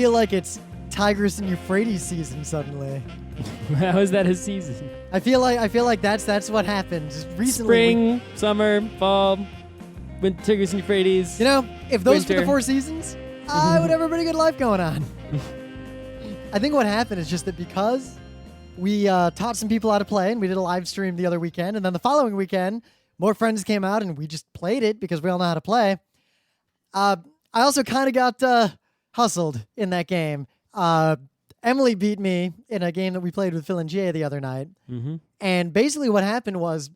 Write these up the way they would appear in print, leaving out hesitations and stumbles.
feel like it's Tigris and Euphrates season suddenly. How is that a season? I feel like that's what happened. Just recently. Spring, summer, fall, Tigris and Euphrates. You know, if those were the winter. 4 seasons, I would have a pretty good life going on. I think what happened is just that because we taught some people how to play, and we did a live stream the other weekend, and then the following weekend, more friends came out, and we just played it because we all know how to play. I also kind of got hustled in that game. Emily beat me in a game that we played with Phil and Jay the other night. Mm-hmm. And basically what happened was,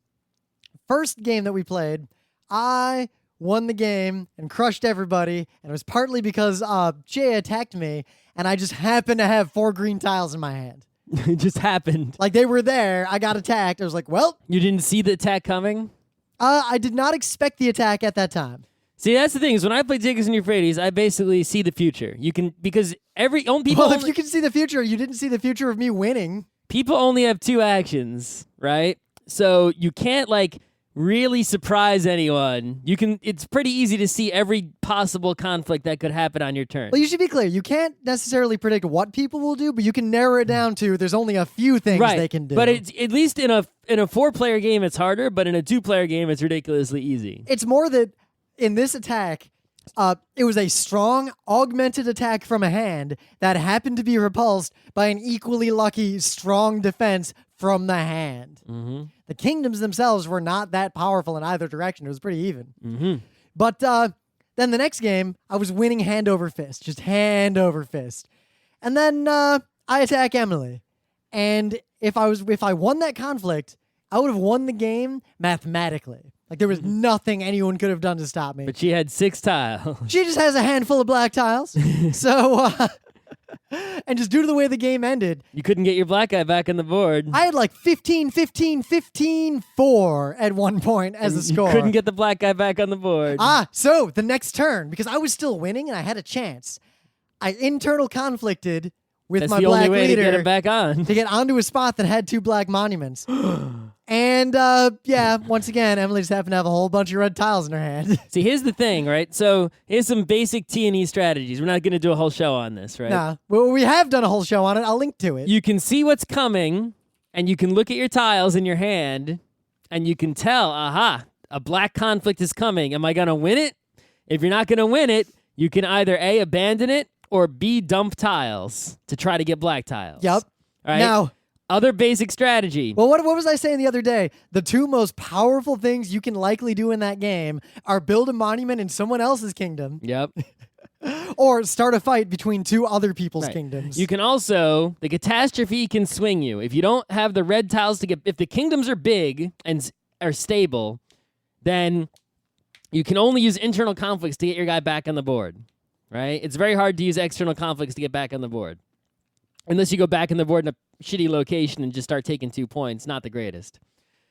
first game that we played, I won the game and crushed everybody. And it was partly because Jay attacked me, and I just happened to have 4 green tiles in my hand. It just happened. Like, they were there. I got attacked. I was like, well. You didn't see the attack coming? I did not expect the attack at that time. See, that's the thing, is when I play Tigris and Euphrates, I basically see the future. You can, because people If you can see the future, you didn't see the future of me winning. People only have 2 actions, right? So you can't, like, really surprise anyone. It's pretty easy to see every possible conflict that could happen on your turn. Well, you should be clear. You can't necessarily predict what people will do, but you can narrow it down to there's only a few things they can do. But it's, at least in a 4-player game, it's harder, but in a 2-player game, it's ridiculously easy. It's more that in this attack, it was a strong, augmented attack from a hand that happened to be repulsed by an equally lucky, strong defense from the hand. Mm-hmm. The kingdoms themselves were not that powerful in either direction. It was pretty even. Mm-hmm. But then the next game, I was winning hand over fist, just hand over fist. And then I attack Emily. And if I won that conflict, I would have won the game mathematically. Like, there was nothing anyone could have done to stop me. But she had 6 tiles. She just has a handful of black tiles. So, and just due to the way the game ended, You couldn't get your black guy back on the board. I had like 15, 15, 15, 4 at one point as the score. You couldn't get the black guy back on the board. So the next turn, because I was still winning and I had a chance, I internal conflicted with That's my the black only way leader to get him back on. to get onto a spot that had 2 black monuments. And once again, Emily just happened to have a whole bunch of red tiles in her hand. See, here's the thing, right? So here's some basic T&E strategies. We're not going to do a whole show on this, right? Nah, well, we have done a whole show on it. I'll link to it. You can see what's coming, and you can look at your tiles in your hand, and you can tell, aha, a black conflict is coming. Am I going to win it? If you're not going to win it, you can either A, abandon it, or B, dump tiles to try to get black tiles. Yep. All right? Now, other basic strategy. well, what was I saying the other day? The 2 most powerful things you can likely do in that game are build a monument in someone else's kingdom Yep. or start a fight between 2 other people's Right. kingdoms. You can also, the catastrophe can swing you. If you don't have the red tiles to get, if the kingdoms are big and are stable, then you can only use internal conflicts to get your guy back on the board, right? It's very hard to use external conflicts to get back on the board. Unless you go back on the board in a shitty location and just start taking 2 points. Not the greatest.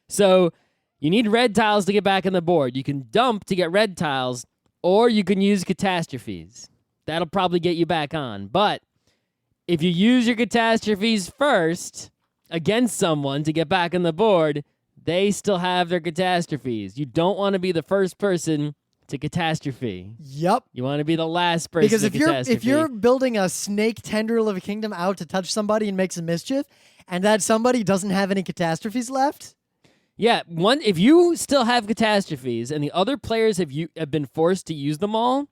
So you need red tiles to get back on the board. You can dump to get red tiles, or you can use catastrophes. That'll probably get you back on. But if you use your catastrophes first against someone to get back on the board, they still have their catastrophes. You don't want to be the first person to catastrophe. Yep. You want to be the last person Because to if catastrophe. you're building a snake tendril of a kingdom out to touch somebody and make some mischief, and that somebody doesn't have any catastrophes left, Yeah, if you still have catastrophes and the other players have been forced to use them all,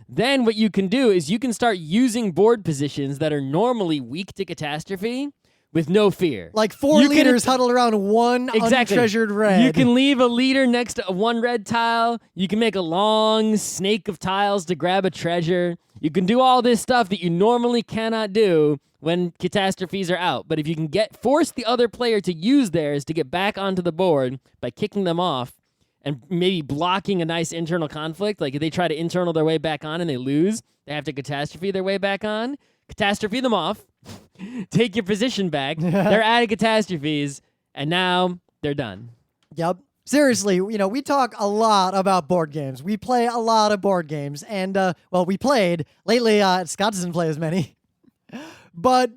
then what you can do is you can start using board positions that are normally weak to catastrophe with no fear. like 4 leaders huddled around 1 untreasured red. You can leave a leader next to 1 red tile. You can make a long snake of tiles to grab a treasure. You can do all this stuff that you normally cannot do when catastrophes are out. But if you can force the other player to use theirs to get back onto the board by kicking them off and maybe blocking a nice internal conflict, like if they try to internal their way back on and they lose, they have to catastrophe their way back on. Catastrophe them off, take your position back. They're out of catastrophes, and now they're done. Yep. Seriously, we talk a lot about board games. We play a lot of board games, and we played lately. Scott doesn't play as many, but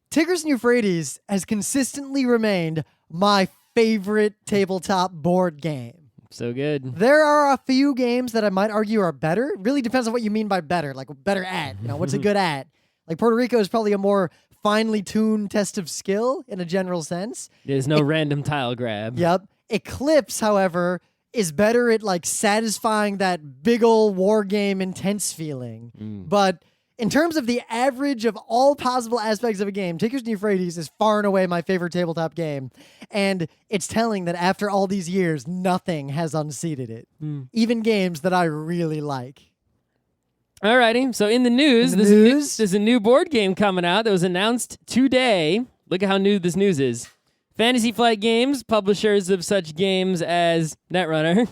Tigris and Euphrates has consistently remained my favorite tabletop board game. So good. There are a few games that I might argue are better. It really depends on what you mean by better. Like better at, what's a good at? Like Puerto Rico is probably a more finely tuned test of skill in a general sense. There's no random tile grab. Yep. Eclipse, however, is better at like satisfying that big old war game intense feeling. But in terms of the average of all possible aspects of a game, Tigris Euphrates is far and away my favorite tabletop game. And it's telling that after all these years, nothing has unseated it. Even games that I really like. Alrighty, so in the news, there's a new board game coming out that was announced today. Look at how new this news is. Fantasy Flight Games, publishers of such games as Netrunner,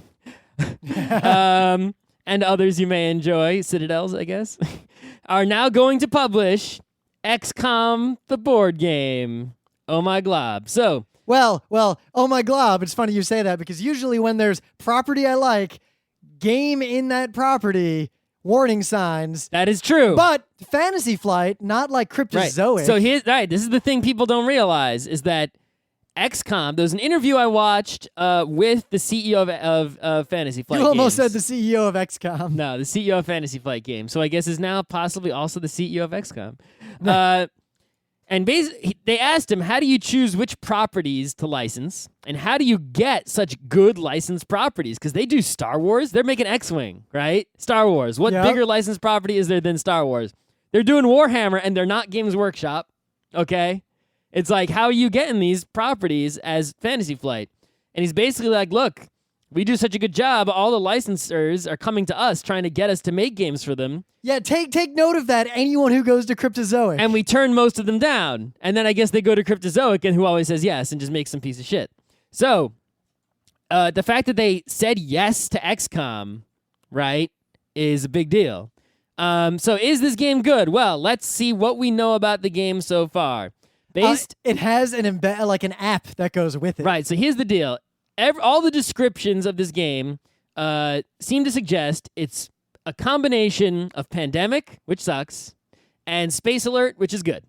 and others you may enjoy, Citadels, I guess, are now going to publish XCOM, the board game. Oh my glob. So, well, oh my glob. It's funny you say that because usually when there's property I like, game in that property, warning signs. that is true. But Fantasy Flight, not like Cryptozoic. Right. So this is the thing people don't realize is that XCOM, there was an interview I watched with the CEO of Fantasy Flight You almost Games. said the CEO of XCOM. No, the CEO of Fantasy Flight Games. So I guess is now possibly also the CEO of XCOM. And basically, they asked him, how do you choose which properties to license? And how do you get such good licensed properties? Because they do Star Wars. They're making X-Wing, right? Star Wars. What Yep. bigger licensed property is there than Star Wars? They're doing Warhammer, and they're not Games Workshop, okay? It's like, how are you getting these properties as Fantasy Flight? And he's basically like, look, we do such a good job. All the licensors are coming to us trying to get us to make games for them. Yeah, take note of that, anyone who goes to Cryptozoic. And we turn most of them down. And then I guess they go to Cryptozoic and who always says yes and just makes some piece of shit. So the fact that they said yes to XCOM, right, is a big deal. So is this game good? Well, let's see what we know about the game so far. It has an an app that goes with it. Right, so here's the deal. All the descriptions of this game seem to suggest it's a combination of Pandemic, which sucks, and Space Alert, which is good.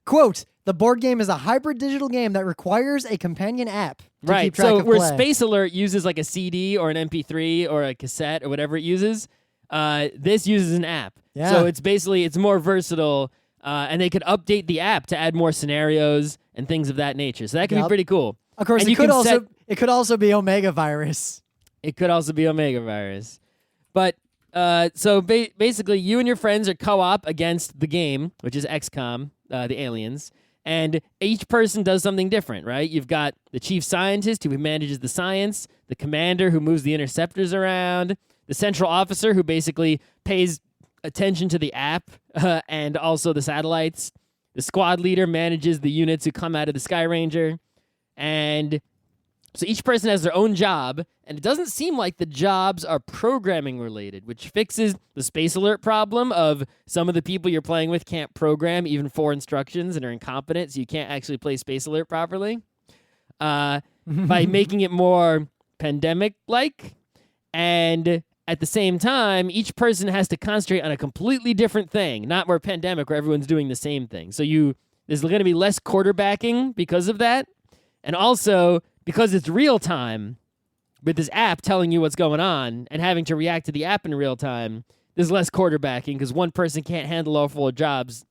Quote, the board game is a hybrid digital game that requires a companion app to Right, keep track so of where play. Space Alert uses like a CD or an MP3 or a cassette or whatever it uses, this uses an app. Yeah. So it's more versatile, and they could update the app to add more scenarios and things of that nature. So that could be pretty cool. Of course, And it you could can it could also be Omega Virus. It could also be Omega Virus. But so basically, you and your friends are co-op against the game, which is XCOM, the aliens, and each person does something different, right? You've got the chief scientist who manages the science, the commander who moves the interceptors around, the central officer who basically pays attention to the app and also the satellites. The squad leader manages the units who come out of the Sky Ranger, and so each person has their own job, and it doesn't seem like the jobs are programming related, which fixes the Space Alert problem of some of the people you're playing with can't program even 4 instructions and are incompetent, so you can't actually play Space Alert properly. By making it more Pandemic-like, and at the same time, each person has to concentrate on a completely different thing, not where Pandemic, where everyone's doing the same thing. So there's going to be less quarterbacking because of that, and also because it's real time, with this app telling you what's going on and having to react to the app in real time, there's less quarterbacking because one person can't handle all 4 jobs.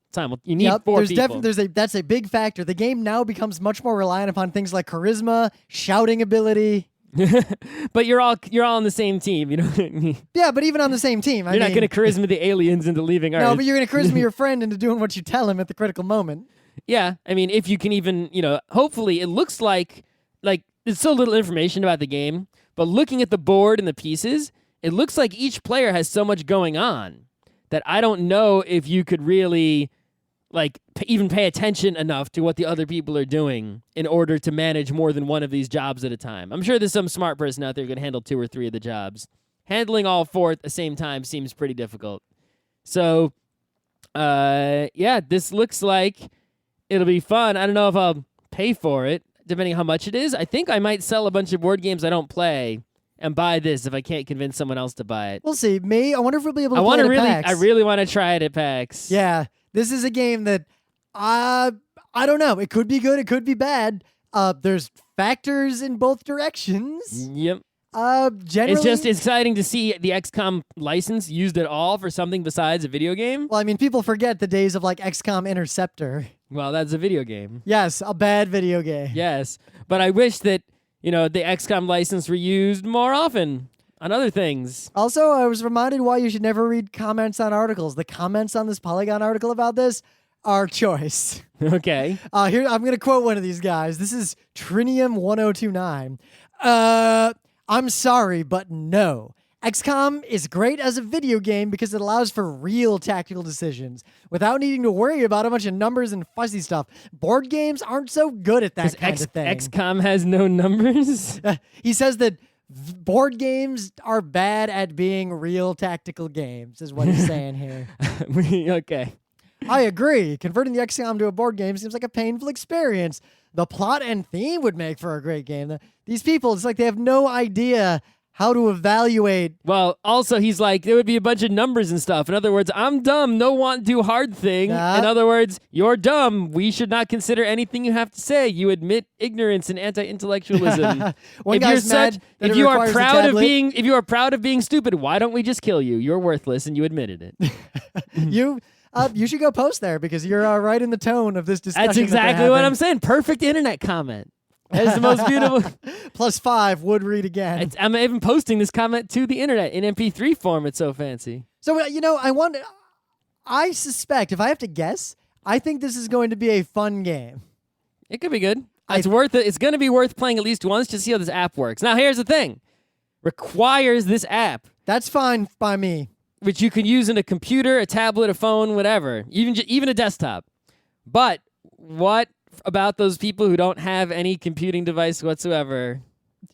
You need 4 people. That's a big factor. The game now becomes much more reliant upon things like charisma, shouting ability. But you're all on the same team, you know what I mean? Yeah, but even on the same team, you're not going to charisma the aliens into leaving Earth. No, but you're going to charisma your friend into doing what you tell him at the critical moment. Yeah, I mean, if you can even, hopefully it looks like there's so little information about the game, but looking at the board and the pieces, it looks like each player has so much going on that I don't know if you could really even pay attention enough to what the other people are doing in order to manage more than one of these jobs at a time. I'm sure there's some smart person out there who can handle 2 or 3 of the jobs. Handling all 4 at the same time seems pretty difficult. So, this looks like it'll be fun. I don't know if I'll pay for it, depending on how much it is. I think I might sell a bunch of board games I don't play and buy this if I can't convince someone else to buy it. We'll see. I wonder if we'll be able to play it at PAX. I really want to try it at PAX. Yeah. This is a game that I don't know. It could be good. It could be bad. There's factors in both directions. Yep. Generally, It's just exciting to see the XCOM license used at all for something besides a video game. well, I mean, people forget the days of like XCOM Interceptor. Well, that's a video game. Yes, a bad video game. Yes, but I wish that the XCOM license were used more often on other things. Also, I was reminded why you should never read comments on articles. The comments on this Polygon article about this are choice. Okay. Here, I'm going to quote one of these guys. This is Trinium1029. I'm sorry, but no. XCOM is great as a video game because it allows for real tactical decisions without needing to worry about a bunch of numbers and fuzzy stuff. Board games aren't so good at that kind of thing. XCOM has no numbers? He says that board games are bad at being real tactical games, is what he's saying here. Okay. I agree. Converting the XCOM to a board game seems like a painful experience. The plot and theme would make for a great game. These people, it's like they have no idea how to evaluate. Well, also, he's like, there would be a bunch of numbers and stuff. In other words, I'm dumb. No want do hard thing. In other words, you're dumb. We should not consider anything you have to say. You admit ignorance and anti-intellectualism. If you are proud of being stupid, why don't we just kill you? You're worthless, and you admitted it. You should go post there because you're right in the tone of this discussion. That's exactly what I'm saying. Perfect internet comment. That's the most beautiful. +5 would read again. I'm even posting this comment to the internet in MP3 form. It's so fancy. So, I suspect, if I have to guess, I think this is going to be a fun game. It could be good. It's worth it. It's going to be worth playing at least once to see how this app works. Now, here's the thing. Requires this app. That's fine by me. Which you can use in a computer, a tablet, a phone, whatever, even a desktop. But what about those people who don't have any computing device whatsoever?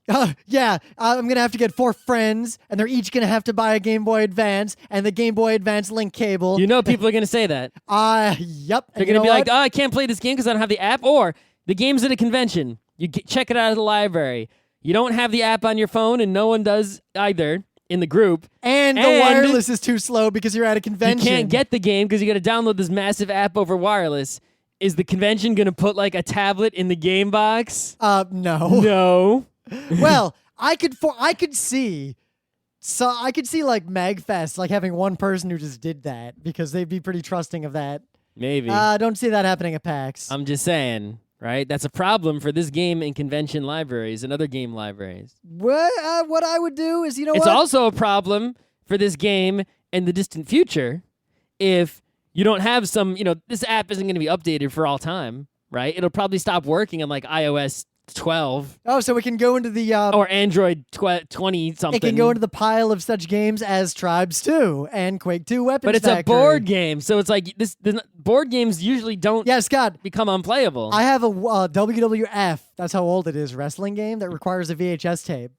I'm going to have to get 4 friends, and they're each going to have to buy a Game Boy Advance and the Game Boy Advance link cable. You know people are going to say that. Yep. They're going to be like, I can't play this game because I don't have the app. Or the game's at a convention. Check it out at the library. You don't have the app on your phone, and no one does either. In the group. And the wireless is too slow because you're at a convention. You can't get the game because you got to download this massive app over wireless. Is the convention going to put like a tablet in the game box? No. No. Well, I could see like MagFest like having one person who just did that because they'd be pretty trusting of that. Maybe. Don't see that happening at PAX. I'm just saying. Right? That's a problem for this game in convention libraries and other game libraries. What I would do is, it's also a problem for this game in the distant future if you don't have this app isn't going to be updated for all time, right? It'll probably stop working on like iOS 12. Oh, so it can go into the... or Android 20-something. It can go into the pile of such games as Tribes 2 and Quake 2 Weapons But it's Factory. a board game, so it's like board games usually don't Scott, become unplayable. I have a WWF, that's how old it is, wrestling game that requires a VHS tape.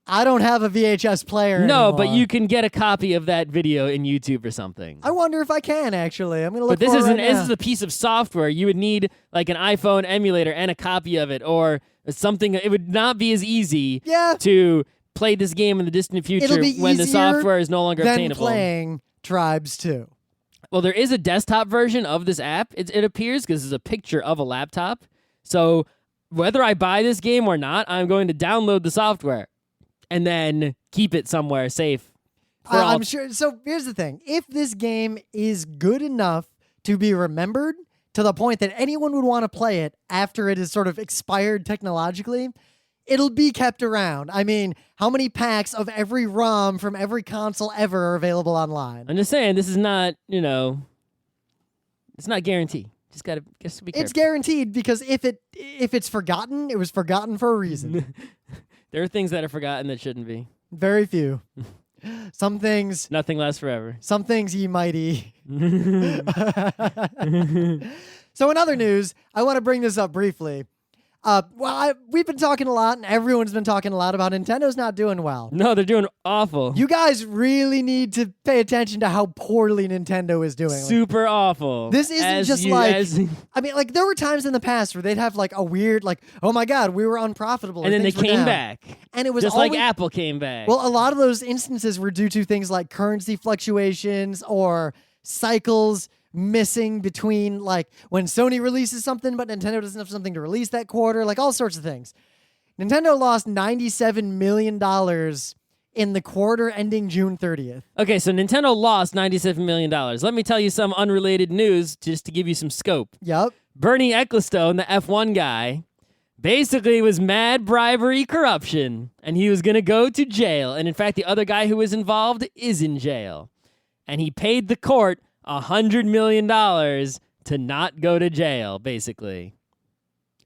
I don't have a VHS player anymore. But you can get a copy of that video in YouTube or something. I wonder if I can, actually. I'm going to look But for it right this now. is a piece of software. You would need like an iPhone emulator and a copy of it or something. It would not be as easy to play this game in the distant future when the software is no longer obtainable. Than playing Tribes 2. Well, there is a desktop version of this app, it appears, because it's a picture of a laptop. So whether I buy this game or not, I'm going to download the software and then keep it somewhere safe. I'm sure. So here's the thing. If this game is good enough to be remembered to the point that anyone would want to play it after it is sort of expired technologically, it'll be kept around. I mean, how many packs of every ROM from every console ever are available online? I'm just saying, this is not, it's not guaranteed. Just be careful. It's guaranteed because if it's forgotten, it was forgotten for a reason. There are things that are forgotten that shouldn't be. Very few. Some things... Nothing lasts forever. Some things ye mighty. So in other news, I want to bring this up briefly. We've been talking a lot, and everyone's been talking a lot about Nintendo's not doing well. No, they're doing awful. You guys really need to pay attention to how poorly Nintendo is doing. Super awful. This isn't I mean, like, there were times in the past where they'd have, like, a weird, like, oh my god, we were unprofitable. And then they came back. And it was just like Apple came back. Well, a lot of those instances were due to things like currency fluctuations or cycles missing between, like, when Sony releases something but Nintendo doesn't have something to release that quarter, like all sorts of things. Nintendo lost $97 million in the quarter ending June 30th. Okay, so Nintendo lost $97 million. Let me tell you some unrelated news just to give you some scope. Yep. Bernie Ecclestone, the F1 guy, basically was mad bribery corruption, and he was going to go to jail. And in fact, the other guy who was involved is in jail. And he paid the court $100 million to not go to jail, basically.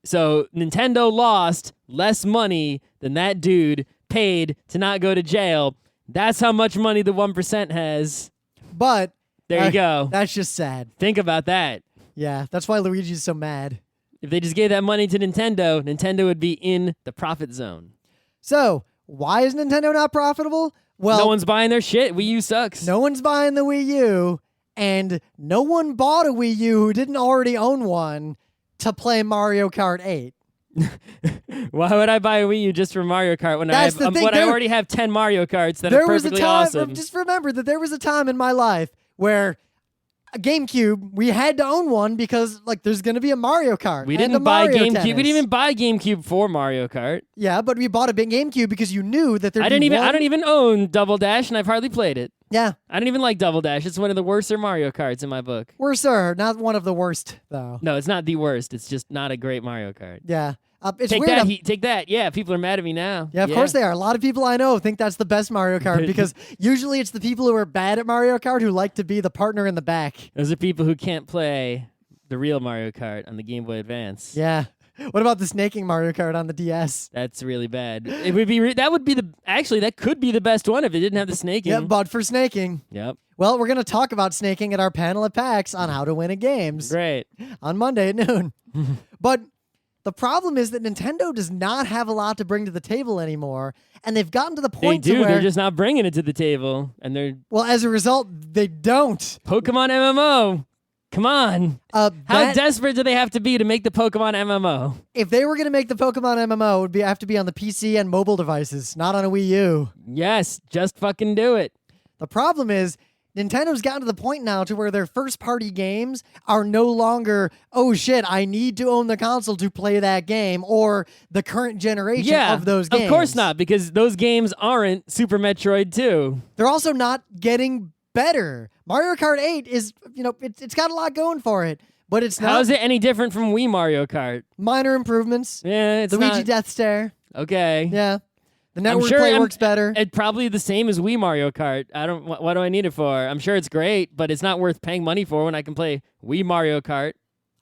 So Nintendo lost less money than that dude paid to not go to jail. That's how much money the 1% has. But there you go. That's just sad. Think about that. Yeah, that's why Luigi's so mad. If they just gave that money to Nintendo, Nintendo would be in the profit zone. So, why is Nintendo not profitable? Well, no one's buying their shit. Wii U sucks. No one's buying the Wii U, and no one bought a Wii U who didn't already own one to play Mario Kart 8. Why would I buy a Wii U just for Mario Kart when I already have 10 Mario Karts that are perfectly awesome? Just remember that there was a time in my life where a GameCube, we had to own one because there's going to be a Mario Kart. We didn't buy GameCube. We didn't even buy GameCube for Mario Kart. Yeah, but we bought a big GameCube because you knew that there'd be I don't even own Double Dash, and I've hardly played it. Yeah. I don't even like Double Dash. It's one of the worst Mario Karts in my book. Worser, not one of the worst, though. No, it's not the worst. It's just not a great Mario Kart. Yeah. It's take weird. that, take that. Yeah, people are mad at me now. Yeah, of course they are. A lot of people I know think that's the best Mario Kart because usually it's the people who are bad at Mario Kart who like to be the partner in the back. Those are people who can't play the real Mario Kart on the Game Boy Advance. Yeah. What about the snaking Mario Kart on the DS? That's really bad. It would be that could be the best one if it didn't have the snaking. Yeah, but for snaking. Yep. Well, we're going to talk about snaking at our panel at PAX on how to win at games. Great. On Monday at noon. But the problem is that Nintendo does not have a lot to bring to the table anymore, and they've gotten to the point they do. Where, they're just not bringing it to the table, and they're as a result, they don't. Pokemon MMO. Come on. How desperate do they have to be to make the Pokemon MMO? If they were going to make the Pokemon MMO, it would have to be on the PC and mobile devices, not on a Wii U. Yes, just fucking do it. The problem is Nintendo's gotten to the point now to where their first-party games are no longer, oh shit, I need to own the console to play that game, or the current generation of those games. Of course not, because those games aren't Super Metroid 2. They're also not getting better. Mario Kart 8 is, it's got a lot going for it, but it's not. How is it any different from Wii Mario Kart? Minor improvements. Yeah, it's Luigi not. Death Stare. Okay. Yeah. The network play works better. It's probably the same as Wii Mario Kart. What do I need it for? I'm sure it's great, but it's not worth paying money for when I can play Wii Mario Kart.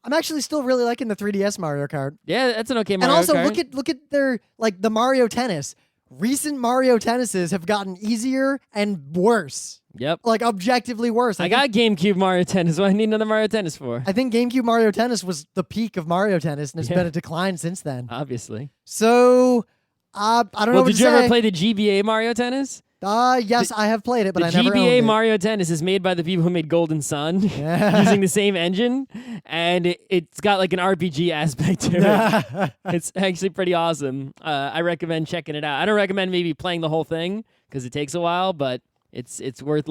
I'm actually still really liking the 3DS Mario Kart. Yeah, that's an okay Mario Kart. And also look at their the Mario Tennis. Recent Mario Tennises have gotten easier and worse. Yep. Objectively worse. I got GameCube Mario Tennis. What do I need another Mario Tennis for? I think GameCube Mario Tennis was the peak of Mario Tennis, and it's been a decline since then. Obviously. So, I don't know what to say. Did you ever play the GBA Mario Tennis? Yes, I have played it, but I never owned it. The GBA Mario Tennis is made by the people who made Golden Sun using the same engine, and it's got an RPG aspect to it. It's actually pretty awesome. I recommend checking it out. I don't recommend maybe playing the whole thing because it takes a while, but it's worth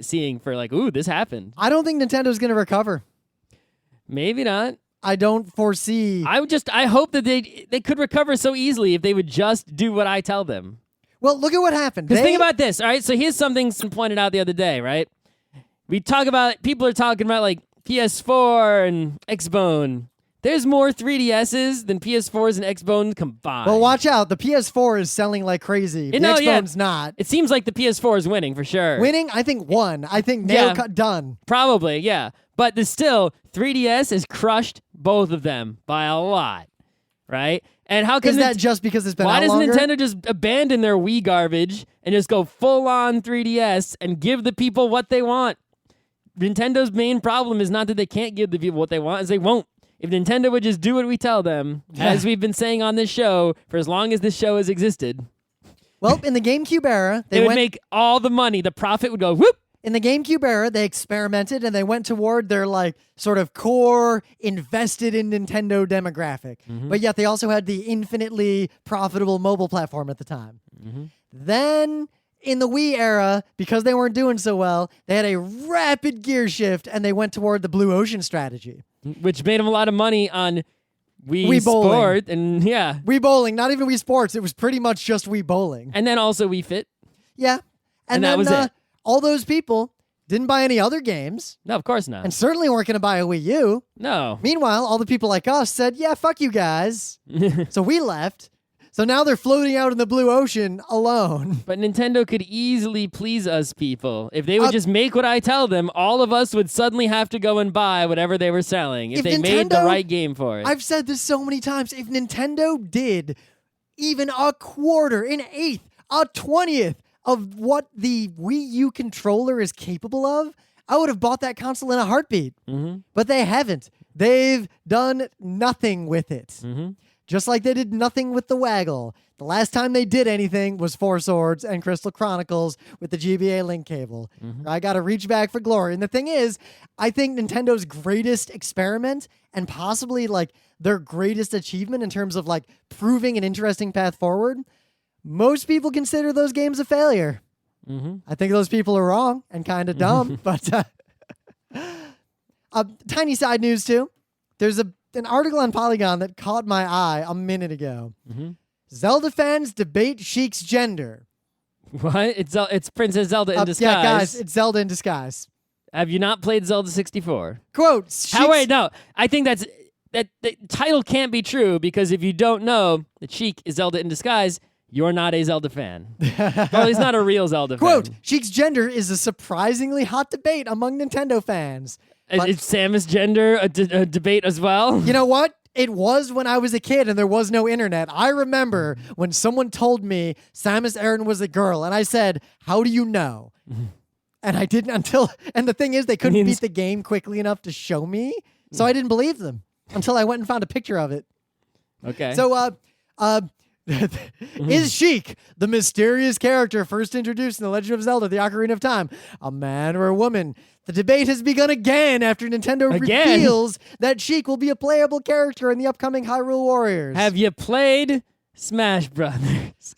seeing for ooh, this happened. I don't think Nintendo's going to recover. Maybe not. I don't foresee. I hope that they could recover so easily if they would just do what I tell them. Well, look at what happened. Because think about this, all right? So here's something someone pointed out the other day, right? People are talking about PS4 and Xbone. There's more 3DSs than PS4s and Xbones combined. Well, watch out. The PS4 is selling like crazy. The Xbone's not. It seems like the PS4 is winning for sure. Winning? I think one. I think nail cut done. Probably, yeah. But still, 3DS has crushed both of them by a lot, right? And how can is that just because it's been out longer? Why doesn't Nintendo just abandon their Wii garbage and just go full-on 3DS and give the people what they want? Nintendo's main problem is not that they can't give the people what they want, is they won't. If Nintendo would just do what we tell them, as we've been saying on this show for as long as this show has existed. Well, in the GameCube era, they would make all the money. The profit would go whoop. In the GameCube era, they experimented and they went toward their sort of core invested in Nintendo demographic. Mm-hmm. But yet they also had the infinitely profitable mobile platform at the time. Mm-hmm. Then in the Wii era, because they weren't doing so well, they had a rapid gear shift and they went toward the Blue Ocean strategy. Which made them a lot of money on Wii Bowling. Sport, and yeah. Wii Bowling, not even Wii Sports. It was pretty much just Wii Bowling. And then also Wii Fit. Yeah. And then, that was it. all those people didn't buy any other games No, of course not. and certainly weren't going to buy a Wii U. No. Meanwhile, all the people like us said, yeah, fuck you guys. So we left. So now they're floating out in the blue ocean alone. But Nintendo could easily please us people. If they would just make what I tell them, all of us would suddenly have to go and buy whatever they were selling if they made the right game for it. I've said this so many times. If Nintendo did even a quarter, an eighth, a 20th of what the Wii U controller is capable of, I would have bought that console in a heartbeat. But they haven't. They've done nothing with it. Just like they did nothing with the Waggle. The last time they did anything was Four Swords and Crystal Chronicles with the GBA link cable. I got to reach back for glory. And the thing is, I think Nintendo's greatest experiment and possibly like their greatest achievement in terms of like proving an interesting path forward, most people consider those games a failure. I think those people are wrong and kind of dumb. But tiny side news too. There's an article on Polygon that caught my eye a minute ago. Zelda fans debate Sheik's gender. What? It's Princess Zelda in disguise. Yeah, guys, it's Zelda in disguise. Have you not played Zelda 64? Quote, Wait, no. I think that the title can't be true because if you don't know that Sheik is Zelda in disguise, you're not a Zelda fan. Well, he's not a real Zelda Quote, fan. Sheik's gender is a surprisingly hot debate among Nintendo fans. But Is Samus gender a debate as well? you know what? It was when I was a kid and there was no internet. I remember when someone told me Samus Aran was a girl, and I said, how do you know? And I didn't and the thing is, they couldn't beat the game quickly enough to show me, so I didn't believe them until I went and found a picture of it. Okay. So, is Sheik, the mysterious character first introduced in The Legend of Zelda: The Ocarina of Time, a man or a woman? The debate has begun again after Nintendo reveals that Sheik will be a playable character in the upcoming Hyrule Warriors. Have you played Smash Brothers?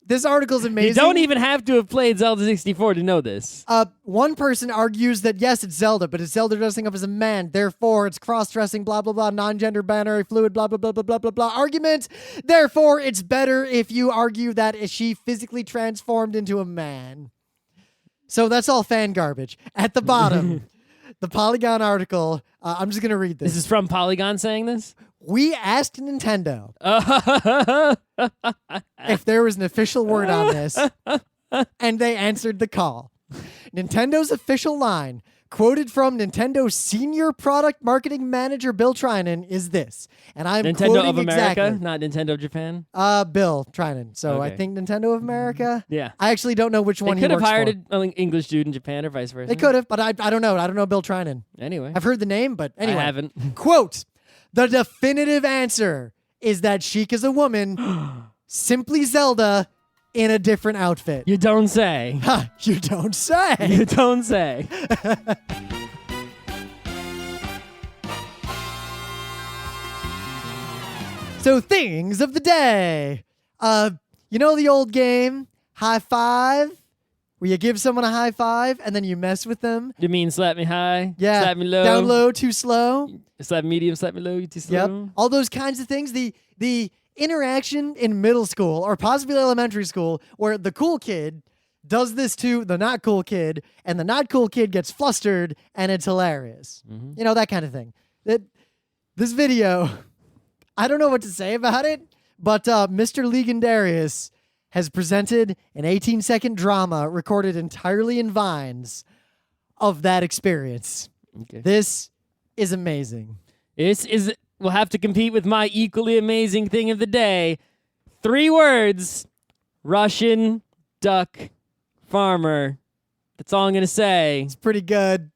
This article's amazing. You don't even have to have played Zelda 64 to know this. One person argues that yes, it's Zelda, but it's Zelda dressing up as a man. Therefore, it's cross-dressing, blah, blah, blah, non-gender binary fluid, blah, blah, blah, blah, blah, blah, blah. Argument. Therefore, it's better if you argue that she physically transformed into a man. So that's all fan garbage. At the bottom, the Polygon article, I'm just going to read this. This is from Polygon saying this? We asked Nintendo if there was an official word on this, and they answered the call. Nintendo's official line, quoted from Nintendo's senior product marketing manager Bill Trinan, is this, and I'm Nintendo quoting of America, exactly. not Nintendo of Japan? Bill Trinan. So I Okay. think Nintendo of America. Yeah. I actually don't know which one They he could have works hired for. an English dude in Japan or vice versa. They could have, but I don't know. I don't know Bill Trinan. Anyway. I've heard the name, but anyway. I haven't. Quote, the definitive answer is that Sheik is a woman, simply Zelda in a different outfit. You don't say. Ha, you don't say. You don't say. So things of the day. You know the old game, high five? Where you give someone a high five and then you mess with them? You mean slap me high? Yeah. Slap me low? Down low, too slow? Slap me medium, slap me low, you too slow? Yep. All those kinds of things. The interaction in middle school or possibly elementary school where the cool kid does this to the not cool kid and the not cool kid gets flustered and it's hilarious. You know, that kind of thing. This video, I don't know what to say about it, but Mr. Legendarius has presented an 18-second drama recorded entirely in vines of that experience. Okay. This is amazing. This is will have to compete with my equally amazing thing of the day. 3 words. Russian duck farmer. That's all I'm going to say. It's pretty good.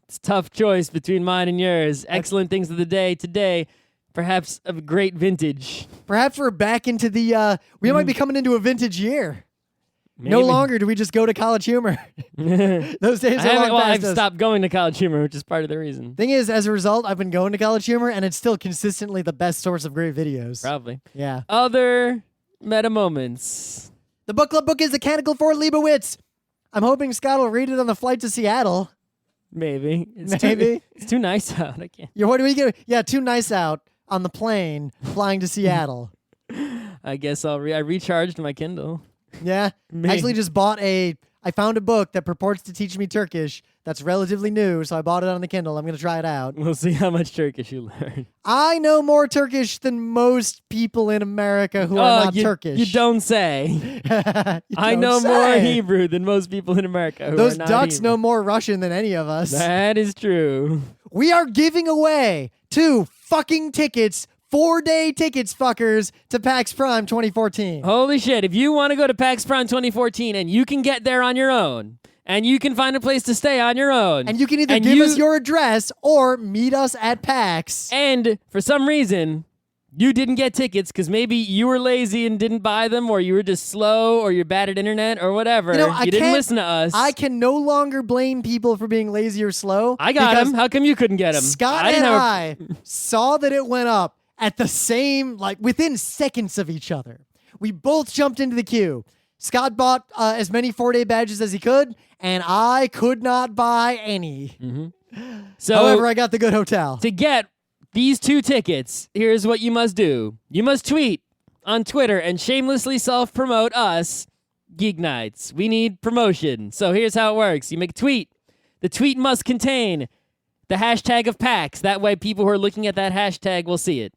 It's a tough choice between mine and yours. Excellent things of the day today. Perhaps of great vintage. Perhaps we're back into the, we might be coming into a vintage year. No Maybe. longer do we just go to College Humor. Those days are long I've past us. stopped going to College Humor, which is part of the reason. Thing is, as a result, I've been going to College Humor, and it's still consistently the best source of great videos. Probably. Yeah. Other meta moments. The book club book is The Canticle for Leibowitz. I'm hoping Scott will read it on the flight to Seattle. Maybe. Maybe. It's too nice out. I can't. Yeah, what do we get? Yeah, too nice out. on the plane flying to Seattle. I guess I recharged my Kindle. Yeah. Man. I actually just I found a book that purports to teach me Turkish that's relatively new, so I bought it on the Kindle. I'm going to try it out. We'll see how much Turkish you learn. I know more Turkish than most people in America who are not Turkish. You don't say. I know more Hebrew than most people in America who Those are not ducks Hebrew. know more Russian than any of us. That is true. We are giving away 2 fucking tickets, 4-day tickets, fuckers, to PAX Prime 2014. Holy shit. If you want to go to PAX Prime 2014 and you can get there on your own, and you can find a place to stay on your own. And you can either give us your address or meet us at PAX. And for some reason, you didn't get tickets because maybe you were lazy and didn't buy them, or you were just slow, or you're bad at internet, or whatever. You didn't listen to us. I can no longer blame people for being lazy or slow. I got him. How come you couldn't get him? Scott and I saw that it went up at the same, within seconds of each other. We both jumped into the queue. Scott bought as many 4-day badges as he could, and I could not buy any. Mm-hmm. So, however, I got the good hotel. To get these 2 tickets, here's what you must do. You must tweet on Twitter and shamelessly self-promote us, Geeknights. We need promotion. So here's how it works. You make a tweet. The tweet must contain the hashtag of PAX. That way people who are looking at that hashtag will see it.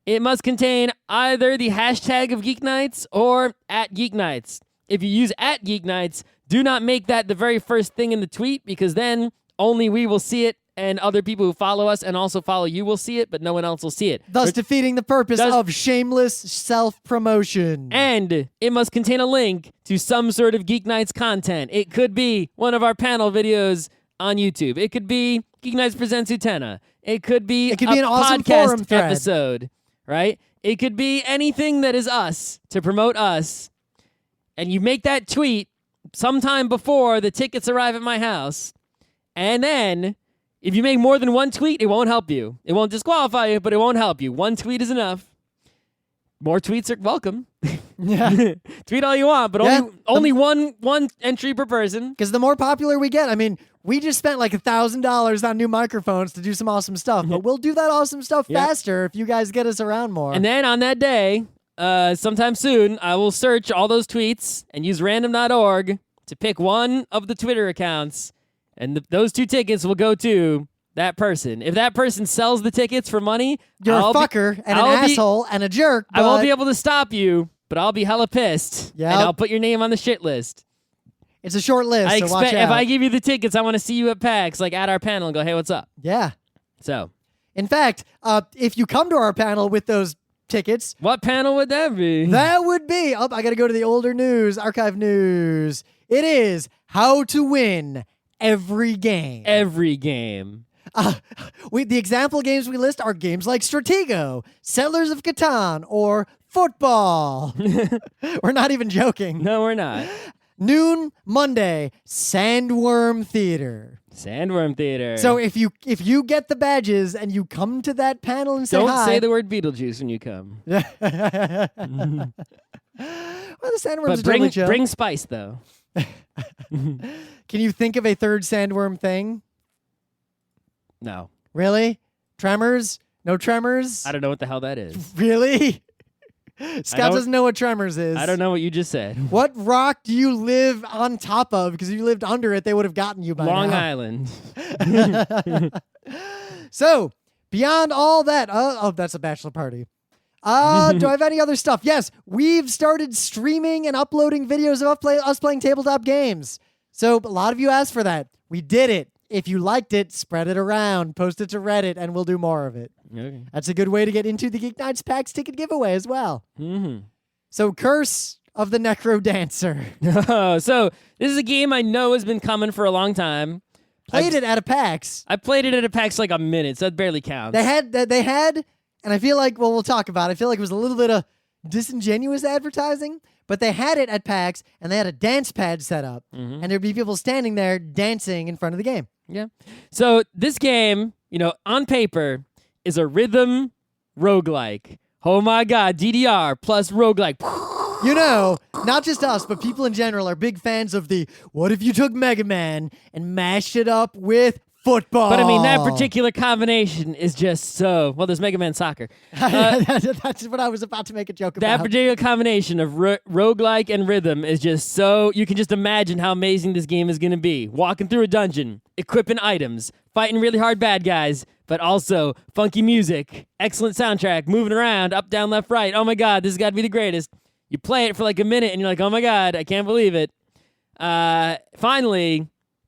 It must contain either the hashtag of Geeknights or @Geeknights. If you use @Geeknights, do not make that the very first thing in the tweet, because then only we will see it and other people who follow us and also follow you will see it, but no one else will see it. Thus defeating the purpose of shameless self-promotion. And it must contain a link to some sort of Geeknights content. It could be one of our panel videos on YouTube. It could be Geeknights Presents Utena. It could be an awesome forum podcast thread. episode, right? It could be anything that is us to promote us. And you make that tweet sometime before the tickets arrive at my house. And then, if you make more than 1 tweet, it won't help you. It won't disqualify you, but it won't help you. 1 tweet is enough. More tweets are welcome. Yeah. Tweet all you want, but only one entry per person. Because the more popular we get, I mean, we just spent like $1,000 on new microphones to do some awesome stuff, but we'll do that awesome stuff faster if you guys get us around more. And then on that day, sometime soon, I will search all those tweets and use random.org to pick one of the Twitter accounts, and those 2 tickets will go to that person. If that person sells the tickets for money, you're a fucker and an asshole and a jerk. I won't be able to stop you, but I'll be hella pissed. Yep. And I'll put your name on the shit list. It's a short list, so watch out. If I give you the tickets, I want to see you at PAX, at our panel, and go, hey, what's up? Yeah. So. In fact, if you come to our panel with those tickets. What panel would that be? That would be, I got to go to the older news, archive news. It is how to win every game. Every game. The example games we list are games like Stratego, Settlers of Catan, or football. We're not even joking. No, we're not. Noon Monday, Sandworm Theater. Sandworm Theater. So if you get the badges and you come to that panel and say hi. Don't say the word Beetlejuice when you come. Well, the sandworms but are totally chill. Bring spice, though. Can you think of a third sandworm thing? No. Really? Tremors? No Tremors? I don't know what the hell that is. Really? Scott doesn't know what Tremors is. I don't know what you just said. What rock do you live on top of? Because if you lived under it, they would have gotten you by Long now. Island. So, beyond all that, that's a bachelor party. Do I have any other stuff? Yes, we've started streaming and uploading videos of us playing tabletop games. So, a lot of you asked for that. We did it. If you liked it, spread it around, post it to Reddit, and we'll do more of it. Okay. That's a good way to get into the Geeknights PAX ticket giveaway as well. Mm-hmm. So, Curse of the Necrodancer. So, this is a game I know has been coming for a long time. Played it at a PAX. I played it at a PAX like a minute, so that barely counts. They had, and I feel like, we'll talk about it. I feel like it was a little bit of disingenuous advertising, but they had it at PAX, and they had a dance pad set up, and there'd be people standing there dancing in front of the game. Yeah. So this game, on paper, is a rhythm roguelike. Oh my God, DDR plus roguelike. Not just us, but people in general are big fans of the, what if you took Mega Man and mashed it up with Football. But I mean, that particular combination is just so. Well, there's Mega Man Soccer. That's what I was about to make a joke about. That particular combination of roguelike and rhythm is just so. You can just imagine how amazing this game is going to be. Walking through a dungeon, equipping items, fighting really hard bad guys, but also funky music, excellent soundtrack, moving around, up, down, left, right. Oh my God, this has got to be the greatest. You play it for like a minute and you're like, oh my God, I can't believe it. Finally,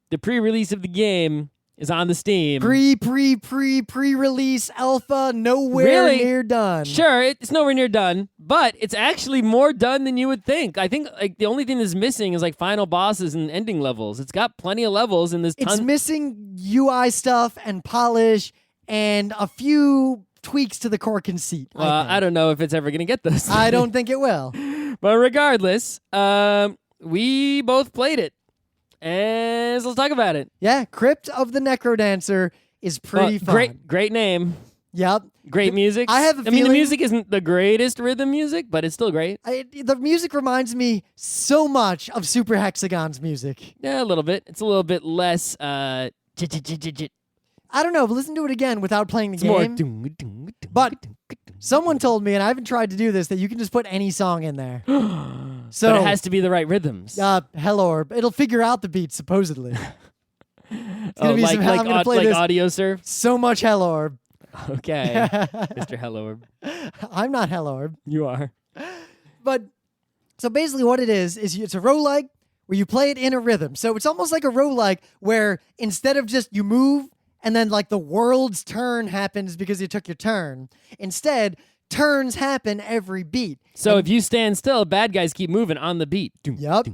the pre-release of the game is on the Steam. Pre-release alpha, nowhere near done. Sure, it's nowhere near done, but it's actually more done than you would think. I think like the only thing that's missing is like final bosses and ending levels. It's got plenty of levels in this. It's missing UI stuff and polish and a few tweaks to the core conceit. I don't know if it's ever gonna get those. I don't think it will. But regardless, we both played it. And so let's talk about it. Yeah, Crypt of the Necrodancer is pretty fun. Great name. Yep. Great music. I have a feeling, mean, the music isn't the greatest rhythm music, but it's still great. The music reminds me so much of Super Hexagon's music. Yeah, a little bit. It's a little bit less. I don't know. But listen to it again without playing the game. But someone told me, and I haven't tried to do this, that you can just put any song in there. So but it has to be the right rhythms. Hell Orb. It'll figure out the beats, supposedly. It's gonna be some, I'm gonna play like this audio surf? So much Hell Orb. Okay, Mr. Hell Orb. I'm not Hell Orb. You are. But, so basically what it is it's a roguelike where you play it in a rhythm. So it's almost like a roguelike where instead of just you move and then like the world's turn happens because you took your turn, instead, turns happen every beat. So if you stand still, bad guys keep moving on the beat. Yep.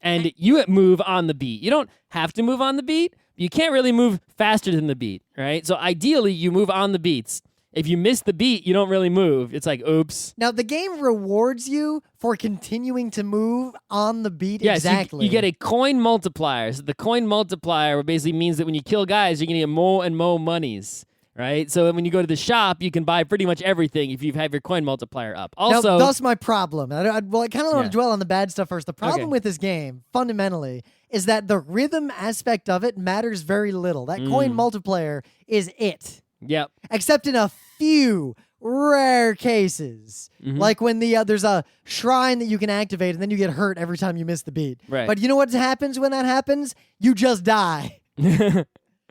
And you move on the beat. You don't have to move on the beat. You can't really move faster than the beat, right? So ideally, you move on the beats. If you miss the beat, you don't really move. It's like, oops. Now, the game rewards you for continuing to move on the beat. Yes, exactly. You get a coin multiplier. So the coin multiplier basically means that when you kill guys, you're going to get more and more monies. Right? So when you go to the shop, you can buy pretty much everything if you have your coin multiplier up. Also, now, that's my problem. I kind of want to dwell on the bad stuff first. The problem with this game, fundamentally, is that the rhythm aspect of it matters very little. That coin multiplier is it. Yep. Except in a few rare cases. Like when there's a shrine that you can activate and then you get hurt every time you miss the beat. Right. But you know what happens when that happens? You just die.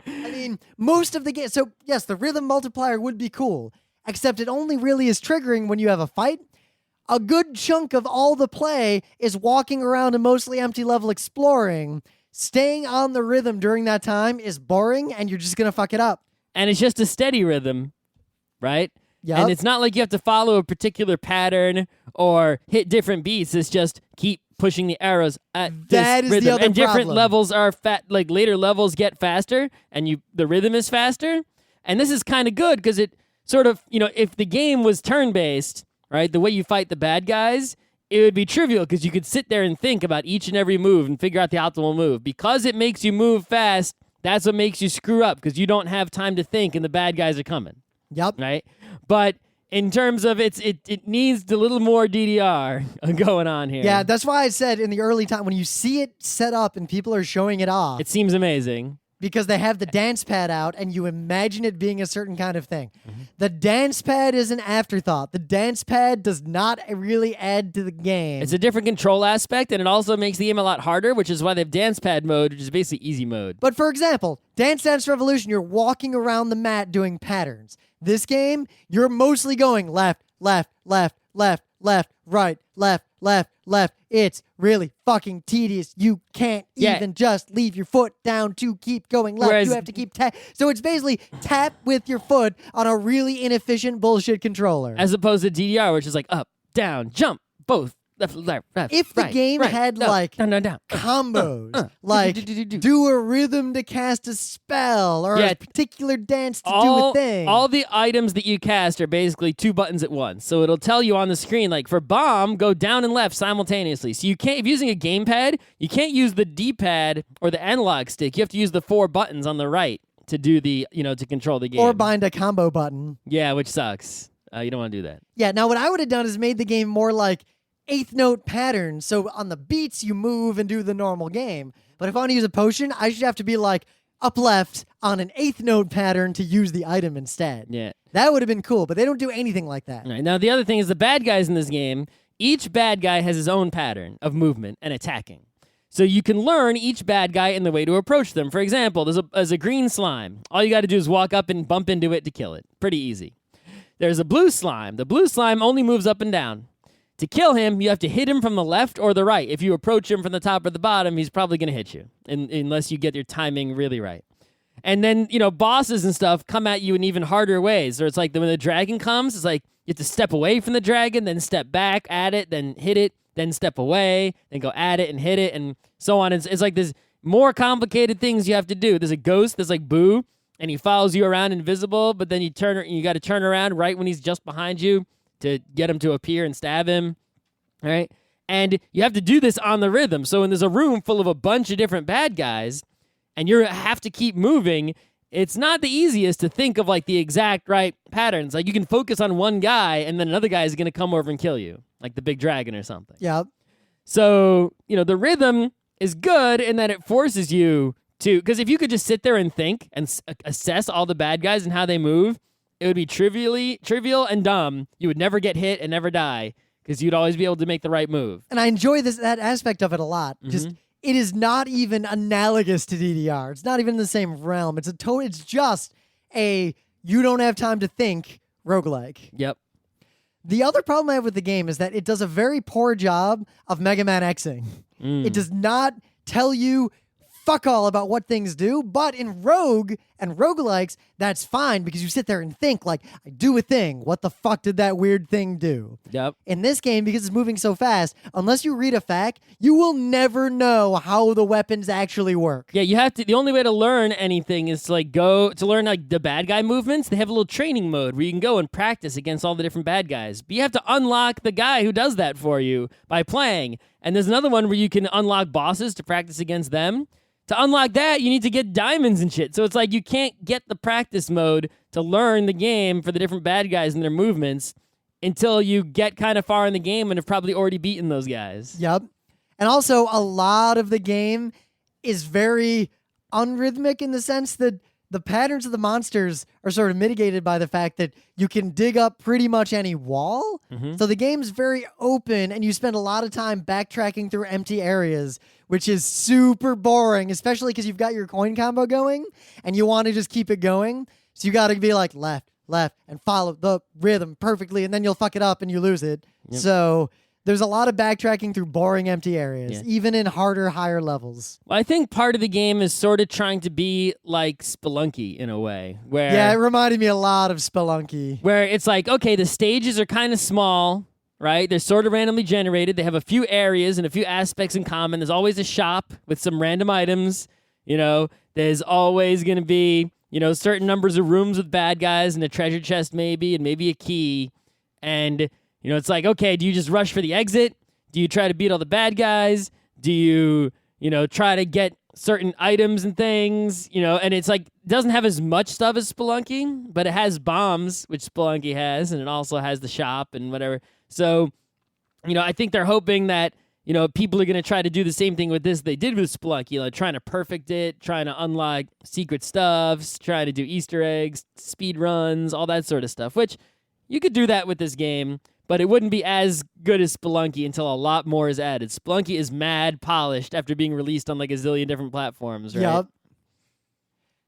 I mean, most of the game. So, yes, the rhythm multiplier would be cool, except it only really is triggering when you have a fight. A good chunk of all the play is walking around a mostly empty level exploring. Staying on the rhythm during that time is boring, and you're just going to fuck it up. And it's just a steady rhythm, right? Yep. And it's not like you have to follow a particular pattern or hit different beats. It's just keep pushing the arrows at that this is rhythm. the other and different problem. levels are like later levels get faster and the rhythm is faster. And this is kind of good because it sort of, if the game was turn-based, right, the way you fight the bad guys, it would be trivial because you could sit there and think about each and every move and figure out the optimal move. Because it makes you move fast, that's what makes you screw up because you don't have time to think and the bad guys are coming. Yep. Right? But in terms of it needs a little more DDR going on here. Yeah, that's why I said in the early time, when you see it set up and people are showing it off. It seems amazing. Because they have the dance pad out and you imagine it being a certain kind of thing. The dance pad is an afterthought. The dance pad does not really add to the game. It's a different control aspect, and it also makes the game a lot harder, which is why they have dance pad mode, which is basically easy mode. But for example, Dance Dance Revolution, you're walking around the mat doing patterns. This game, you're mostly going left, left, left, left, left, right, left, left, left. It's really fucking tedious. You can't even just leave your foot down to keep going left. Whereas, you have to keep tap. So it's basically tap with your foot on a really inefficient bullshit controller. As opposed to DDR, which is like up, down, jump, both. Left, if the right, game right, had no, like down. combos, like do a rhythm to cast a spell or a particular dance to do a thing. All the items that you cast are basically 2 buttons at once. So it'll tell you on the screen, like for bomb, go down and left simultaneously. So you can't, if you're using a gamepad, you can't use the D-pad or the analog stick. You have to use the 4 buttons on the right to do the, to control the game. Or bind a combo button. Yeah, which sucks. You don't want to do that. Yeah, now what I would have done is made the game more like 8th note patterns. So on the beats, you move and do the normal game. But if I want to use a potion, I should have to be like, up left on an 8th note pattern to use the item instead. Yeah. That would have been cool, but they don't do anything like that. All right. Now, the other thing is the bad guys in this game, each bad guy has his own pattern of movement and attacking. So you can learn each bad guy and the way to approach them. For example, there's a green slime. All you got to do is walk up and bump into it to kill it. Pretty easy. There's a blue slime. The blue slime only moves up and down. To kill him, you have to hit him from the left or the right. If you approach him from the top or the bottom, he's probably going to hit you, unless you get your timing really right. And then, bosses and stuff come at you in even harder ways. Or it's like when the dragon comes, it's like you have to step away from the dragon, then step back at it, then hit it, then step away, then go at it and hit it, and so on. It's like there's more complicated things you have to do. There's a ghost that's like Boo, and he follows you around invisible, but then you got to turn around right when he's just behind you to get him to appear and stab him. All right? And you have to do this on the rhythm. So when there's a room full of a bunch of different bad guys, and you have to keep moving, it's not the easiest to think of like the exact right patterns. Like you can focus on one guy, and then another guy is going to come over and kill you, like the big dragon or something. Yeah. So, the rhythm is good in that it forces you to, because if you could just sit there and think and assess all the bad guys and how they move, it would be trivial and dumb. You would never get hit and never die because you'd always be able to make the right move. And I enjoy that aspect of it a lot. Just it is not even analogous to DDR. It's not even in the same realm. It's just a you don't have time to think roguelike. Yep. The other problem I have with the game is that it does a very poor job of Mega Man Xing. It does not tell you fuck all about what things do, but in Rogue and roguelikes, that's fine because you sit there and think like, I do a thing. What the fuck did that weird thing do? Yep. In this game, because it's moving so fast, unless you read a fact, you will never know how the weapons actually work. Yeah, you have to. The only way to learn anything is to learn the bad guy movements. They have a little training mode where you can go and practice against all the different bad guys. But you have to unlock the guy who does that for you by playing. And there's another one where you can unlock bosses to practice against them. To unlock that, you need to get diamonds and shit. So it's like you can't get the practice mode to learn the game for the different bad guys and their movements until you get kind of far in the game and have probably already beaten those guys. Yep. And also, a lot of the game is very unrhythmic in the sense that the patterns of the monsters are sort of mitigated by the fact that you can dig up pretty much any wall. So the game's very open, and you spend a lot of time backtracking through empty areas, which is super boring, especially because you've got your coin combo going, and you want to just keep it going. So you got to be like left, and follow the rhythm perfectly, and then you'll fuck it up and you lose it. Yep. So there's a lot of backtracking through boring, empty areas, even in harder, higher levels. Well, I think part of the game is sort of trying to be like Spelunky in a way. Where Yeah, it reminded me a lot of Spelunky. Where it's like, okay, the stages are kind of small, right? They're sort of randomly generated. They have a few areas and a few aspects in common. There's always a shop with some random items. There's always going to be, certain numbers of rooms with bad guys and a treasure chest maybe, and maybe a key. And it's like, okay, do you just rush for the exit? Do you try to beat all the bad guys? Do you, try to get certain items and things? And it's like, doesn't have as much stuff as Spelunky, but it has bombs, which Spelunky has, and it also has the shop and whatever. So, I think they're hoping that, people are going to try to do the same thing with this they did with Spelunky, trying to perfect it, trying to unlock secret stuffs, trying to do Easter eggs, speed runs, all that sort of stuff, which you could do that with this game. But it wouldn't be as good as Spelunky until a lot more is added. Spelunky is mad polished after being released on a zillion different platforms, right? Yep.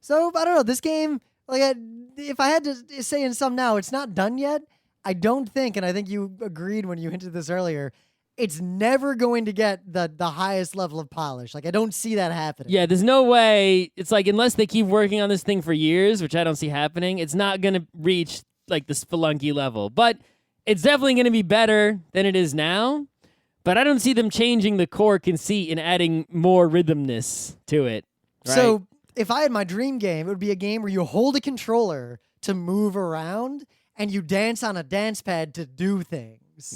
So, I don't know. This game, if I had to say in sum now, it's not done yet. I don't think, and I think you agreed when you hinted this earlier, it's never going to get the highest level of polish. I don't see that happening. Yeah, there's no way. It's like, unless they keep working on this thing for years, which I don't see happening, it's not going to reach, the Spelunky level. But it's definitely going to be better than it is now, but I don't see them changing the core conceit and adding more rhythmness to it. Right? So if I had my dream game, it would be a game where you hold a controller to move around and you dance on a dance pad to do things.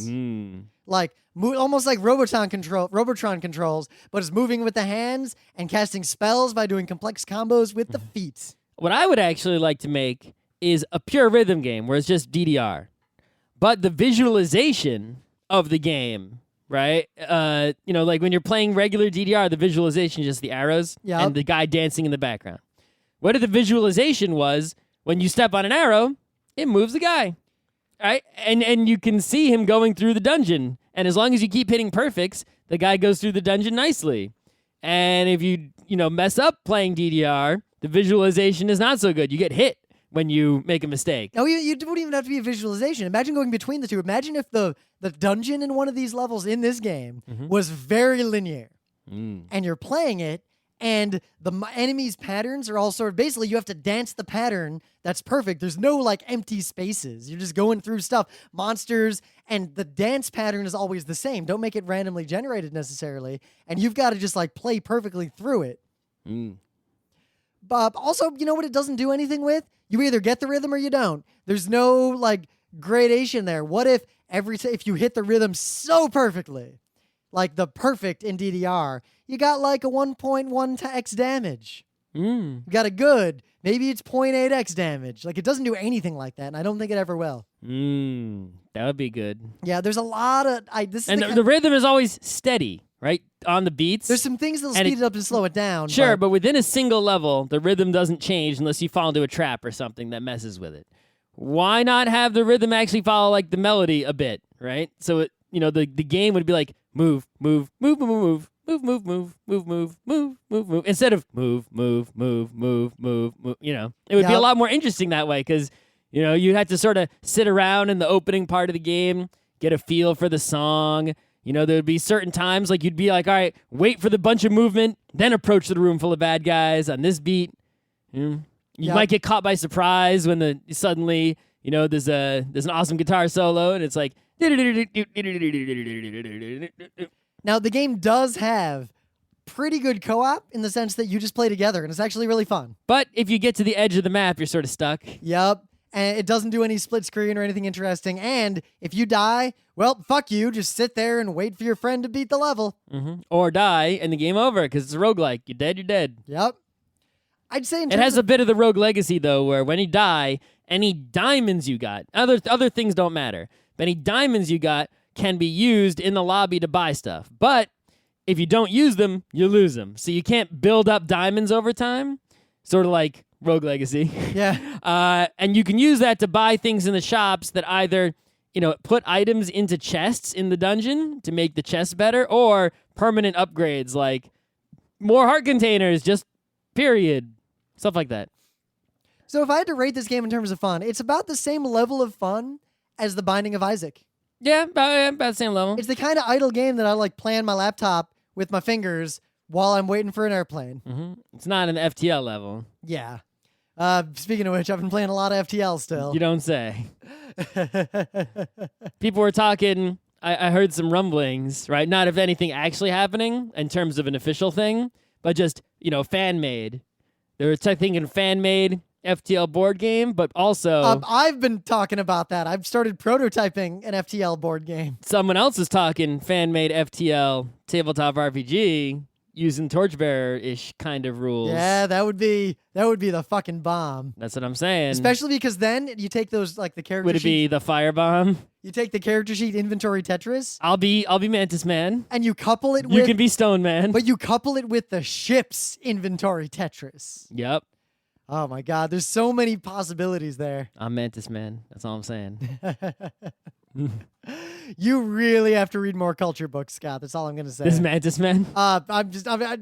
Almost like Robotron controls, but it's moving with the hands and casting spells by doing complex combos with the feet. What I would actually like to make is a pure rhythm game where it's just DDR. But the visualization of the game, right? When you're playing regular DDR, the visualization is just the arrows and the guy dancing in the background. What if the visualization was when you step on an arrow, it moves the guy, right? And you can see him going through the dungeon. And as long as you keep hitting perfects, the guy goes through the dungeon nicely. And if you mess up playing DDR, the visualization is not so good. You get hit when you make a mistake. Oh, you don't even have to be a visualization. Imagine going between the two. Imagine if the dungeon in one of these levels in this game was very linear, and you're playing it, and the enemies' patterns are all sort of basically you have to dance the pattern that's perfect. There's no like empty spaces. You're just going through stuff, monsters, and the dance pattern is always the same. Don't make it randomly generated necessarily, and you've got to just like play perfectly through it. But also, you know what it doesn't do anything with? You either get the rhythm or you don't. There's no like gradation there. What if if you hit the rhythm so perfectly, like the perfect in DDR, you got like a 1.1x damage. You got a good, maybe it's 0.8x damage. Like it doesn't do anything like that, and I don't think it ever will. That would be good. Yeah, there's a lot of the rhythm is always steady, right? On the beats. There's some things that'll speed it up and slow it down. Sure, but within a single level, the rhythm doesn't change unless you fall into a trap or something that messes with it. Why not have the rhythm actually follow like the melody a bit, right? So it, the game would be like move, move, move, move, move. Move, move, move, move, move, move, move, move. Instead of move, move, move, move, move, move. It would be a lot more interesting that way because, you had to sort of sit around in the opening part of the game, get a feel for the song. There would be certain times like you'd be like, all right, wait for the bunch of movement, then approach the room full of bad guys on this beat. You might get caught by surprise when suddenly, there's an awesome guitar solo and it's like. Now, the game does have pretty good co-op in the sense that you just play together, and it's actually really fun. But if you get to the edge of the map, you're sort of stuck. Yep. And it doesn't do any split screen or anything interesting. And if you die, well, fuck you. Just sit there and wait for your friend to beat the level. Or die, and the game over, because it's a roguelike. You're dead, you're dead. Yep. I'd say it has a bit of the rogue legacy, though, where when you die, any diamonds you got, other things don't matter, but any diamonds you got can be used in the lobby to buy stuff. But if you don't use them, you lose them. So you can't build up diamonds over time, sort of like Rogue Legacy. Yeah. And you can use that to buy things in the shops that either, put items into chests in the dungeon to make the chests better, or permanent upgrades like more heart containers, just period. Stuff like that. So if I had to rate this game in terms of fun, it's about the same level of fun as The Binding of Isaac. Yeah, about the same level. It's the kind of idle game that I like play on my laptop with my fingers while I'm waiting for an airplane. It's not an FTL level. Yeah. Speaking of which, I've been playing a lot of FTL still. You don't say. People were talking, I heard some rumblings, right? Not of anything actually happening in terms of an official thing, but just, fan-made. They were thinking fan-made FTL board game, but also... I've been talking about that. I've started prototyping an FTL board game. Someone else is talking fan-made FTL tabletop RPG using Torchbearer-ish kind of rules. Yeah, that would be the fucking bomb. That's what I'm saying. Especially because then you take those, like, the character Would it be the firebomb? You take the character sheet inventory Tetris. I'll be Mantis Man. And you couple it with... You can be Stone Man. But you couple it with the ship's inventory Tetris. Yep. Oh my God, there's so many possibilities there. I'm Mantis Man. That's all I'm saying. You really have to read more culture books, Scott. That's all I'm gonna say. This Mantis Man.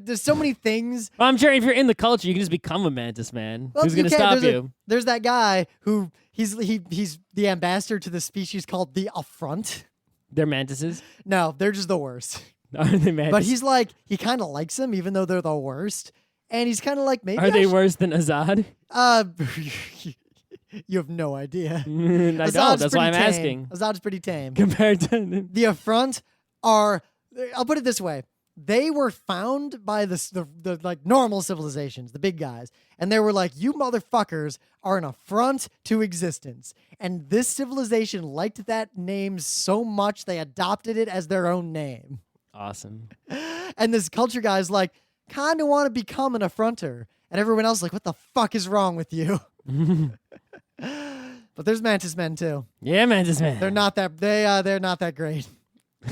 There's so many things. Well, I'm sure if you're in the culture, you can just become a Mantis Man. Well, Who's gonna stop you? There's that guy who he's the ambassador to the species called the Affront. They're mantises? No, they're just the worst. Are they mantis? But he's like, he kind of likes them, even though they're the worst. And he's kind of like, maybe Are they worse than Azad? You have no idea. I don't. That's why I'm asking. Azad's pretty tame. Compared to... The Affront are, I'll put it this way. They were found by the like normal civilizations, the big guys. And they were like, you motherfuckers are an affront to existence. And this civilization liked that name so much, they adopted it as their own name. Awesome. And this culture guy's like, kind of want to become an affronter. And everyone else is like, what the fuck is wrong with you? But there's Mantis Men too. Yeah, Mantis Men. They're not that great.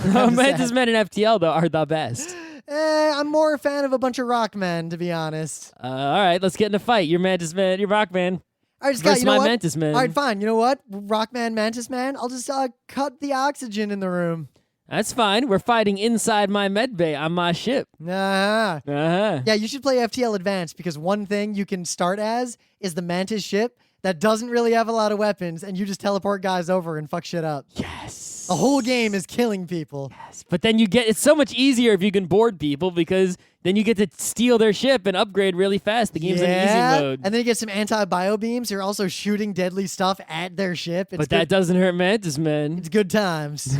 Mantis Men and FTL though are the best. I'm more a fan of a bunch of rock men, to be honest. All right, let's get in a fight. You're Mantis Man. You're Rock Man. All right, Scott, Versus you know my what? Mantis Man. All right, fine. You know what? Rockman, Mantis Man, I'll just cut the oxygen in the room. That's fine. We're fighting inside my med bay on my ship. Uh-huh. Uh-huh. Yeah, you should play FTL Advanced because one thing you can start as is the Mantis ship that doesn't really have a lot of weapons, and you just teleport guys over and fuck shit up. Yes. The whole game is killing people. Yes. But then it's so much easier if you can board people because then you get to steal their ship and upgrade really fast. The game's in easy mode. And then you get some anti-bio beams. You're also shooting deadly stuff at their ship. But that doesn't hurt Mantis Man. It's good times.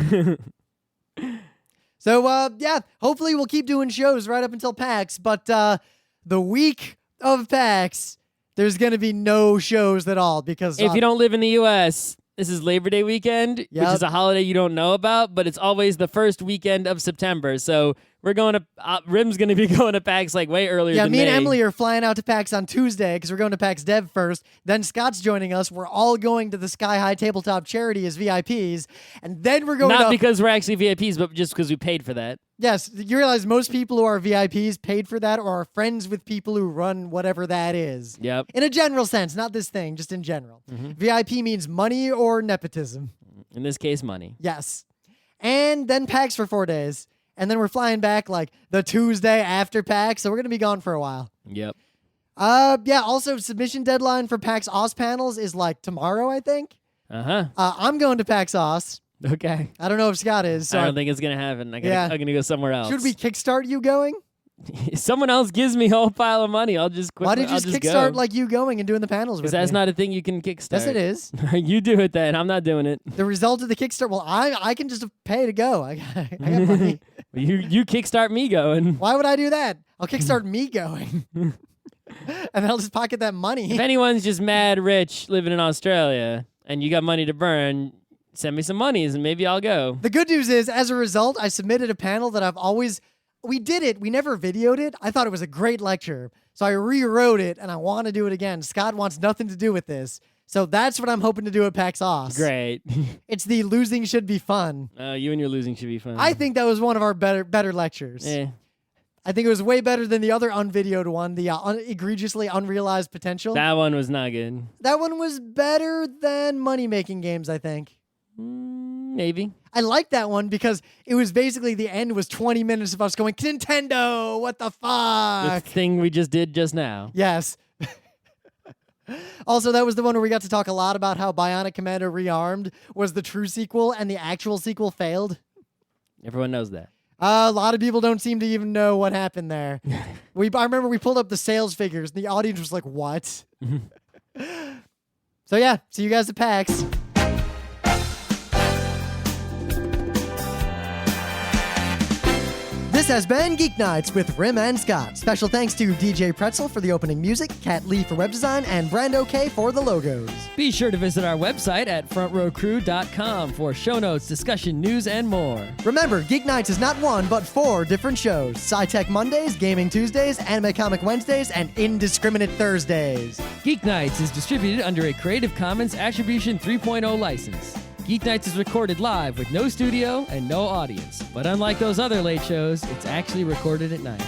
So, yeah, hopefully we'll keep doing shows right up until PAX. But the week of PAX, there's going to be no shows at all because... if you don't live in the U.S., this is Labor Day weekend, which Yep. is a holiday you don't know about, but it's always the first weekend of September. So we're going to... Rim's going to be going to PAX like way earlier than me and May. Emily are flying out to PAX on Tuesday because we're going to PAX Dev first. Then Scott's joining us. We're all going to the Sky High Tabletop Charity as VIPs. And then we're going Not to... because we're actually VIPs, but just because we paid for that. Yes, you realize most people who are VIPs paid for that or are friends with people who run whatever that is. Yep. In a general sense, not this thing, just in general. VIP means money or nepotism. In this case, money. Yes. And then PAX for 4 days. And then we're flying back like the Tuesday after PAX, so we're going to be gone for a while. Yep. Yeah, also submission deadline for PAX Aus panels is like tomorrow, I think. Uh-huh. I'm going to PAX Aus. Okay. I don't know if Scott is. So I don't think it's going to happen. I'm Yeah. going to go somewhere else. should we kickstart you going? If someone else gives me a whole pile of money, I'll just quit. Why did you I'll just go. kickstart like you going and doing the panels with Because that's me? not a thing you can kickstart. Yes, it is. You do it then. I'm not doing it. The result of the Kickstarter. Well, I can just pay to go. I got money. You kickstart me going. Why would I do that? I'll kickstart me going, and then I'll just pocket that money. If anyone's just mad rich living in Australia and you got money to burn, send me some monies and maybe I'll go. The good news is, as a result, I submitted a panel that I've always. We did it. We never videoed it. I thought it was a great lecture, so I rewrote it, and I want to do it again. Scott wants nothing to do with this, so that's what I'm hoping to do at PAX Aus. Great. It's the losing should be fun. You and your losing should be fun. I think that was one of our better lectures. Eh. I think it was way better than the other unvideoed one, the egregiously unrealized potential. That one was not good. That one was better than money-making games, I think. Maybe. I liked that one because it was basically the end was 20 minutes of us going, Nintendo, what the The fuck? thing we just did just now. Yes. Also, that was the one where we got to talk a lot about how Bionic Commando Rearmed was the true sequel and the actual sequel failed. Everyone knows that. A lot of people don't seem to even know what happened there. I remember we pulled up the sales figures and the audience was like, what? So yeah, see you guys at PAX. This has been Geeknights with Rim and Scott. Special thanks to DJ Pretzel for the opening music, Kat Lee for web design, and Brando K for the logos. Be sure to visit our website at frontrowcrew.com for show notes, discussion, news, and more. Remember, Geeknights is not one, but 4 different shows. Sci-Tech Mondays, Gaming Tuesdays, Anime Comic Wednesdays, and Indiscriminate Thursdays. Geeknights is distributed under a Creative Commons Attribution 3.0 license. Geeknights is recorded live with no studio and no audience. But unlike those other late shows, it's actually recorded at night.